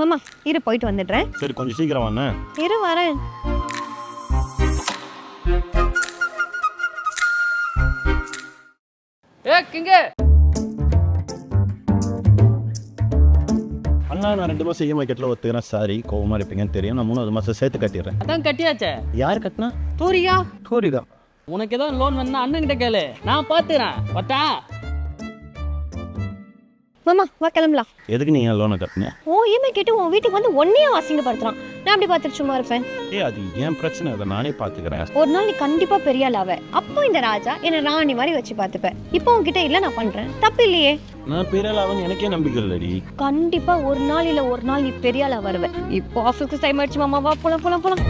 மாமா இரு போயிட்டு வந்துடுறேன். சரி கொஞ்சம் சீக்கிரம் வாண்ணே. இரு வரேன். கிங்கே அண்ணா நான் 2 மாதம் இஎம்ஐ கட்டல ஒத்துக்கிறேன். சாரி கோவமாக இருப்பீங்கன்னு தெரியும். நான் 3வது மாதம் சேர்த்து கட்டிடுறேன். அதான் கட்டியாச்சே. யார் கட்டினா? தூரியா கோரிதான். உனக்கு ஏதாவது லோன் வேணும்னா அண்ணன் கிட்ட கேளு, நான் பாத்துறேன். பட்டா மாமா வா கிளம்பலாம். எதுக்கு நீங்கள் லோனை கட்டின? ஓ இஎம்ஐ கேட்டு உன் வீட்டுக்கு வந்து ஒன்னையே அசிங்கப்படுத்துறான். நான் அப்படி பார்த்துட்டு சும்மா இருப்பேன்? அது ஏன் பிரச்சனை, அதை நானே பார்த்துக்கிறேன். ஒரு நாள் நீ கண்டிப்பா பெரிய ஆளாவ. அப்போ இந்த ராஜா என்ன ராணி மாதிரி வச்சு பார்த்துப்பேன். இப்போ உன்கிட்ட இல்ல நான் பண்றேன், தப்பு இல்லையே. நான் பெரிய ஆளாவன்னு எனக்கே நம்பிக்கை இல்லடி. கண்டிப்பா ஒரு நாள் இல்ல ஒரு நாள் நீ பெரிய ஆளா வருவ. இப்போ ஆஃபீஸ்க்கு டைம் ஆயிடுச்சு மாமா, வா போலாம் போலாம் போலாம்.